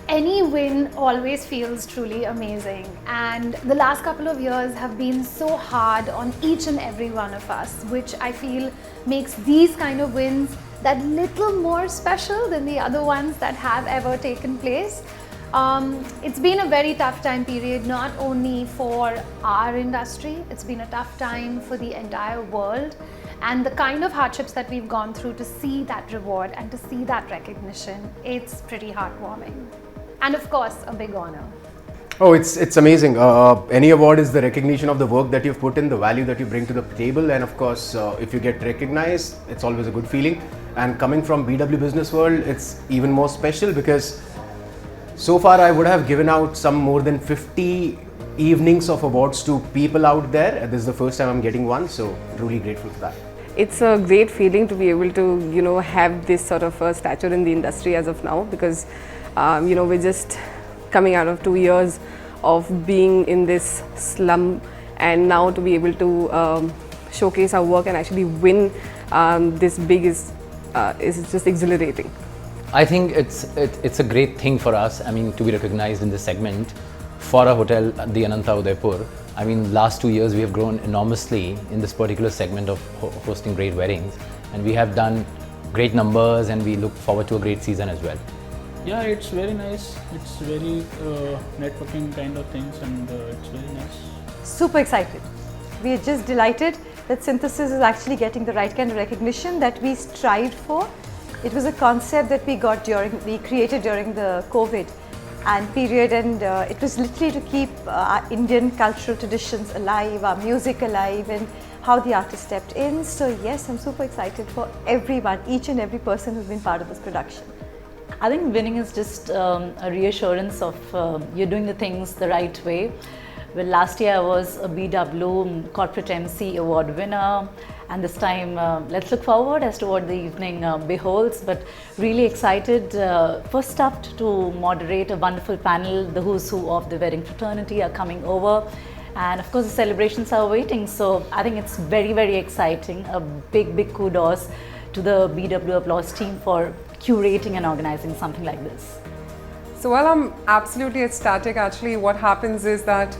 Any win always feels truly amazing, and the last couple of years have been so hard on each and every one of us, which I feel makes these kind of wins that little more special than the other ones that have ever taken place. It's been a very tough time period, not only for our industry, it's been a tough time for the entire world. And the kind of hardships that we've gone through, to see that reward and to see that recognition, it's pretty heartwarming. And of course, a big honor. Oh, it's amazing. Any award is the recognition of the work that you've put in, the value that you bring to the table, and of course, if you get recognized, it's always a good feeling. And coming from BW Business World, it's even more special because so far I would have given out some more than 50 evenings of awards to people out there. This is the first time I'm getting one, so really grateful for that. It's a great feeling to be able to, have this sort of a stature in the industry as of now, because, we're just coming out of 2 years of being in this slum, and now to be able to showcase our work and actually win this big is just exhilarating. I think it's a great thing for us. To be recognized in this segment for a hotel, the Ananta Udaipur. Last 2 years we have grown enormously in this particular segment of hosting great weddings, and we have done great numbers, and we look forward to a great season as well. Yeah, it's very nice. It's very networking kind of things, and it's very nice. Super excited. We are just delighted that Synthesis is actually getting the right kind of recognition that we strived for. It was a concept that we created during the COVID and period, and it was literally to keep our Indian cultural traditions alive, our music alive, and how the artist stepped in. So yes, I'm super excited for everyone, each and every person who's been part of this production. I think winning is just a reassurance of you're doing the things the right way. Well, last year I was a BW Corporate MC Award winner, and this time let's look forward as to what the evening beholds. But really excited, first up to moderate a wonderful panel. The who's who of the wedding fraternity are coming over, and of course the celebrations are waiting. So I think it's very, very exciting. A big kudos to the BW Applause team for curating and organizing something like this. So while I'm absolutely ecstatic, actually what happens is that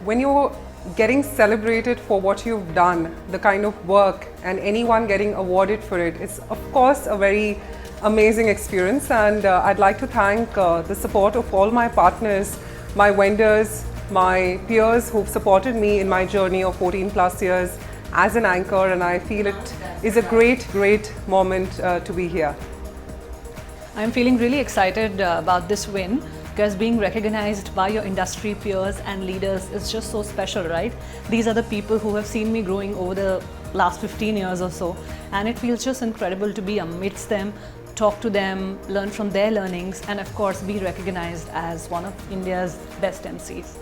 when you're getting celebrated for what you've done, the kind of work, and anyone getting awarded for it, it's of course a very amazing experience. And I'd like to thank the support of all my partners, my vendors, my peers who've supported me in my journey of 14 plus years as an anchor, and I feel it is a great moment to be here. I'm feeling really excited about this win, because being recognized by your industry peers and leaders is just so special, right? These are the people who have seen me growing over the last 15 years or so, and it feels just incredible to be amidst them, talk to them, learn from their learnings, and of course be recognized as one of India's best MCs.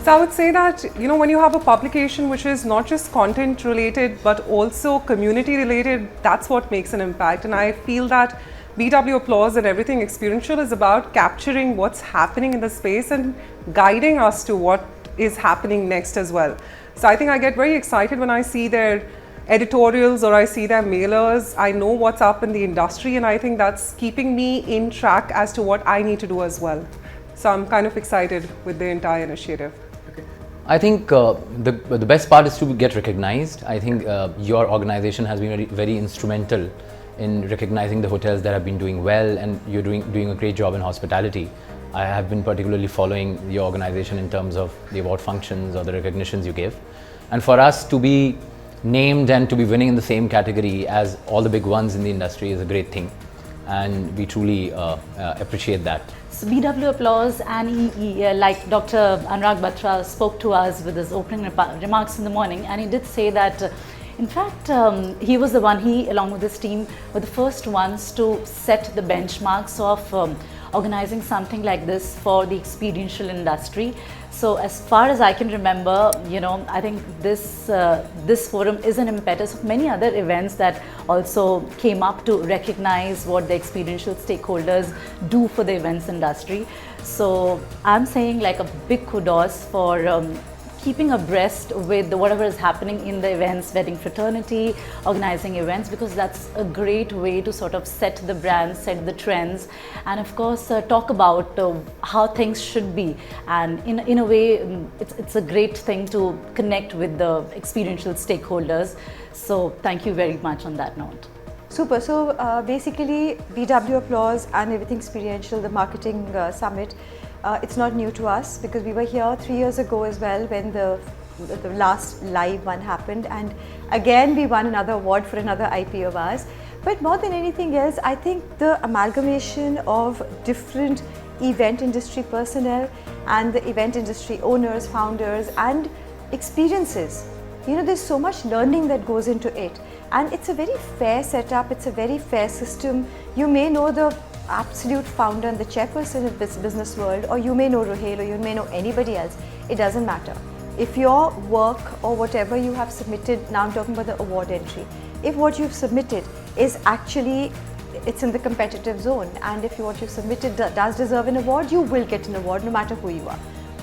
So I would say that, when you have a publication which is not just content related but also community related, that's what makes an impact. And I feel that BW Applause and everything Experiential is about capturing what's happening in the space and guiding us to what is happening next as well. So I think I get very excited when I see their editorials or I see their mailers. I know what's up in the industry, and I think that's keeping me in track as to what I need to do as well. So I'm kind of excited with the entire initiative. I think the best part is to get recognized. I think your organization has been very, very instrumental in recognizing the hotels that have been doing well, and you're doing a great job in hospitality. I have been particularly following your organization in terms of the award functions or the recognitions you give. And for us to be named and to be winning in the same category as all the big ones in the industry is a great thing, and we truly appreciate that. So BW Applause and EE, like Dr. Anurag Batra spoke to us with his opening remarks in the morning, and he did say that in fact he was the one, he along with his team were the first ones to set the benchmarks of organizing something like this for the experiential industry. So as far as I can remember, I think this forum is an impetus of many other events that also came up to recognize what the experiential stakeholders do for the events industry. So I'm saying like a big kudos for keeping abreast with whatever is happening in the events, wedding fraternity, organizing events, because that's a great way to sort of set the brand, set the trends, and of course talk about how things should be. And in a way, it's a great thing to connect with the experiential stakeholders. So thank you very much on that note. Super. So basically, BW Applause and Everything Experiential, the marketing summit, it's not new to us because we were here 3 years ago as well when the last live one happened, and again we won another award for another IP of ours. But more than anything else, I think the amalgamation of different event industry personnel and the event industry owners, founders, and experiences. You know, there's so much learning that goes into it, and it's a very fair setup, it's a very fair system. You may know the absolute founder and the chairperson of this business world, or you may know Ruhail, or you may know anybody else. It doesn't matter. If your work or whatever you have submitted, now I'm talking about the award entry, if what you've submitted is actually, it's in the competitive zone, and if what you've submitted does deserve an award, you will get an award no matter who you are.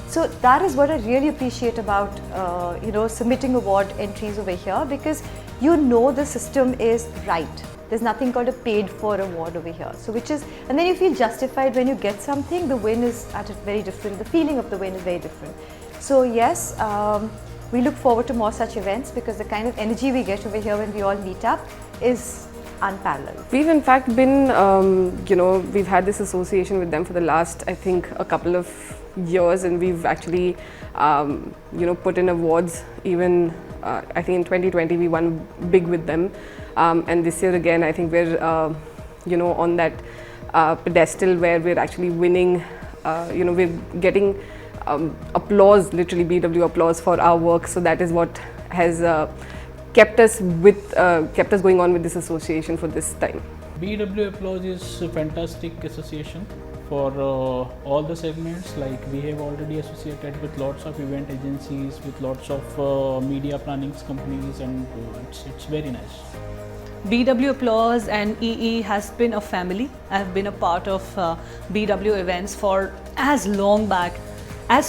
So that is what I really appreciate about submitting award entries over here, because you know the system is right. There's nothing called a paid for award over here. So and then you feel justified when you get something. The win is at a very different, the feeling of the win is very different. So yes, we look forward to more such events because the kind of energy we get over here when we all meet up is unparalleled. We've in fact been, we've had this association with them for the last, I think, a couple of years, and we've actually, put in awards. Even I think in 2020 we won big with them, and this year again I think we're, on that pedestal where we're actually winning. We're getting applause, literally BW applause for our work. So that is what has kept us going on with this association for this time. BW Applause is a fantastic association for all the segments. Like, we have already associated with lots of event agencies, with lots of media planning companies, and it's very nice. BW Applause and EE has been a family. I've been a part of BW events for as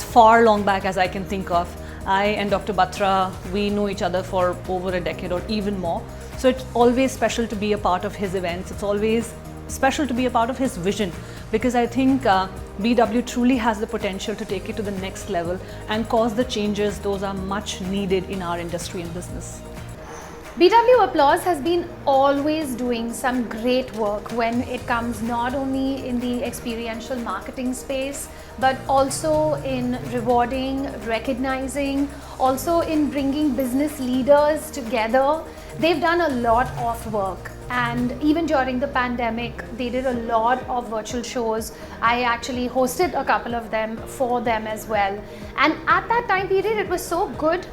far long back as I can think of. I and Dr. Batra, we know each other for over a decade or even more. So it's always special to be a part of his events. It's always special to be a part of his vision, because I think BW truly has the potential to take it to the next level and cause the changes those are much needed in our industry and business. BW Applause has been always doing some great work when it comes not only in the experiential marketing space, but also in rewarding, recognizing, also in bringing business leaders together. They've done a lot of work, and even during the pandemic, they did a lot of virtual shows. I actually hosted a couple of them for them as well. And at that time period, it was so good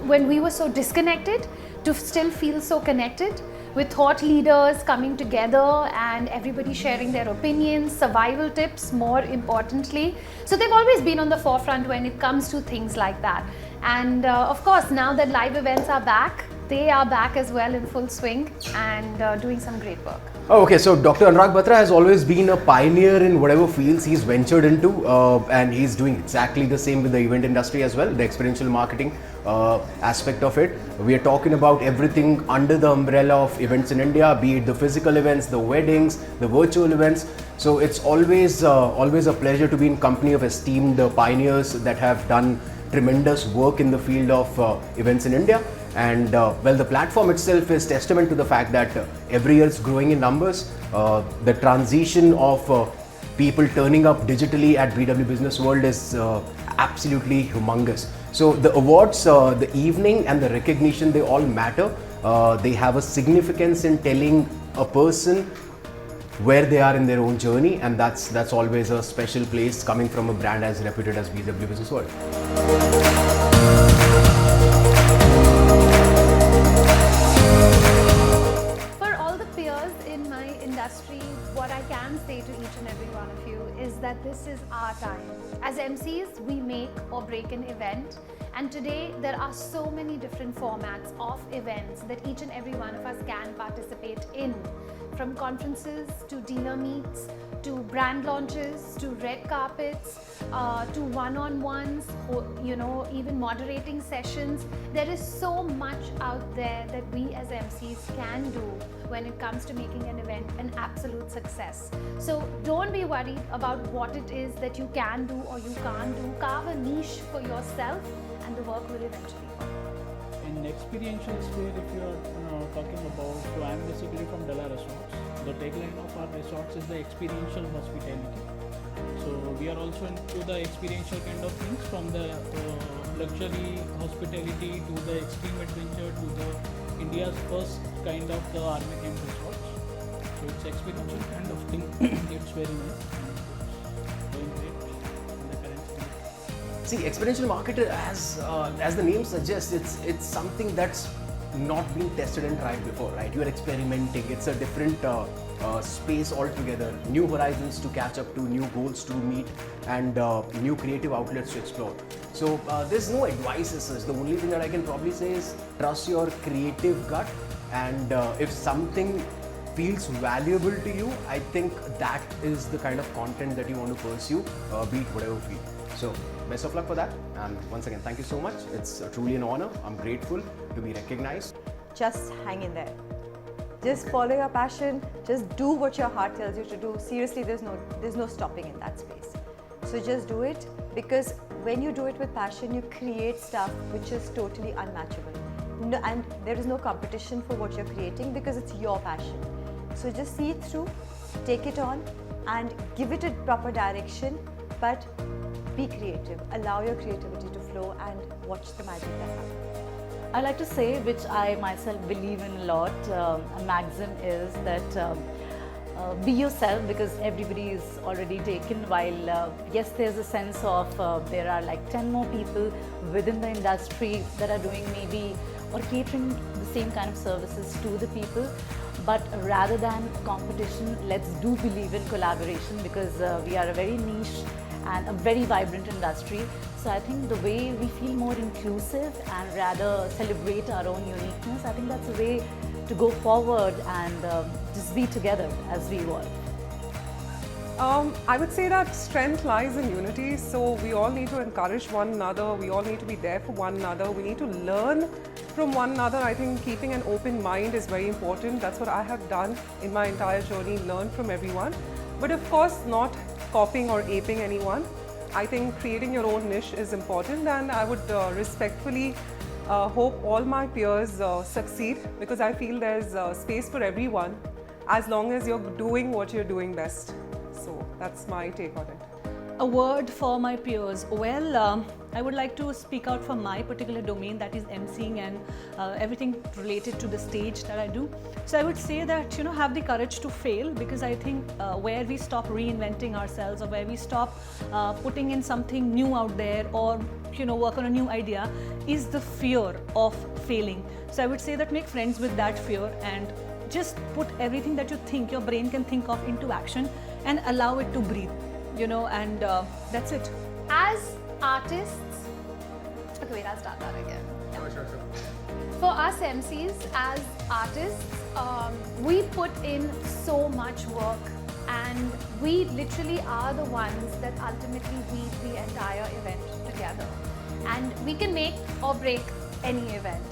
when we were so disconnected, to still feel so connected with thought leaders coming together and everybody sharing their opinions, survival tips more importantly. So they've always been on the forefront when it comes to things like that. And of course, now that live events are back, they are back as well in full swing and doing some great work. Oh, okay, so Dr. Anurag Batra has always been a pioneer in whatever fields he's ventured into, and he's doing exactly the same with the event industry as well, the experiential marketing aspect of it. We are talking about everything under the umbrella of events in India, be it the physical events, the weddings, the virtual events. So it's always a pleasure to be in company of esteemed pioneers that have done tremendous work in the field of events in India. And the platform itself is testament to the fact that every year it's growing in numbers. The transition of people turning up digitally at BW Business World is absolutely humongous. So the awards, the evening and the recognition, they all matter. They have a significance in telling a person where they are in their own journey, and that's always a special place coming from a brand as reputed as BW Business World. What I can say to each and every one of you is that this is our time. As MCs, we make or break an event, and today there are so many different formats of events that each and every one of us can participate in. From conferences to dealer meets to brand launches, to red carpets, to one-on-ones, even moderating sessions. There is so much out there that we as MCs can do when it comes to making an event an absolute success. So don't be worried about what it is that you can do or you can't do. Carve a niche for yourself and the work will eventually follow. In experiential sphere, if you are talking about, so I am basically from Della Resorts. The tagline of our resorts is the experiential hospitality. So we are also into the experiential kind of things, from the luxury hospitality to the extreme adventure to the India's first kind of the army camp resorts. So it's experiential kind of thing. It's very nice and going great in the current state. See, experiential marketer, as the name suggests, it's something that's not been tested and tried before, right? You are experimenting. It's a different space altogether. New horizons to catch up to, new goals to meet, and new creative outlets to explore. So there's no advice as such. The only thing that I can probably say is trust your creative gut, and if something feels valuable to you, I think that is the kind of content that you want to pursue, be it whatever field. So best of luck for that, and once again thank you so much. It's truly an honor. I'm grateful to be recognized. Just hang in there. Just follow your passion. Just do what your heart tells you to do. Seriously, there's no stopping in that space. So just do it, because when you do it with passion, you create stuff which is totally unmatchable. No, and there is no competition for what you're creating because it's your passion. So just see it through, take it on, and give it a proper direction, but be creative. Allow your creativity to flow and watch the magic that happens. I like to say, which I myself believe in a lot, a maxim is that be yourself, because everybody is already taken, while yes, there's a sense of there are like 10 more people within the industry that are doing maybe or catering the same kind of services to the people. But rather than competition, let's do believe in collaboration, because we are a very niche and a very vibrant industry. So I think the way we feel more inclusive and rather celebrate our own uniqueness, I think that's a way to go forward and just be together as we evolve. I would say that strength lies in unity. So we all need to encourage one another. We all need to be there for one another. We need to learn from one another. I think keeping an open mind is very important. That's what I have done in my entire journey, learn from everyone. But of course, not copying or aping anyone. I think creating your own niche is important, and I would respectfully hope all my peers succeed, because I feel there's space for everyone as long as you're doing what you're doing best. So that's my take on it. A word for my peers. Well, I would like to speak out for my particular domain, that is emceeing and everything related to the stage that I do. So I would say that, have the courage to fail, because I think where we stop reinventing ourselves, or where we stop putting in something new out there, or work on a new idea, is the fear of failing. So I would say that make friends with that fear and just put everything that you think your brain can think of into action and allow it to breathe. And that's it. As artists, okay, wait, I'll start that again. Sure. For us MCs, as artists, we put in so much work, and we literally are the ones that ultimately weave the entire event together. And we can make or break any event.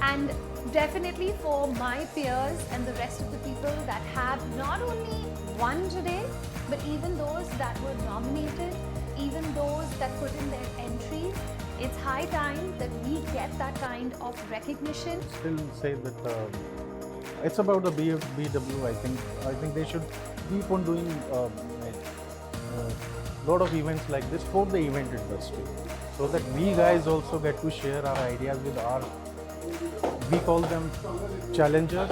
And definitely for my peers and the rest of the people that have not only won today, but even those that were nominated, even those that put in their entries, it's high time that we get that kind of recognition. Still say that it's about the BW. I think they should keep on doing lot of events like this for the event industry, so that we guys also get to share our ideas with our, we call them challengers,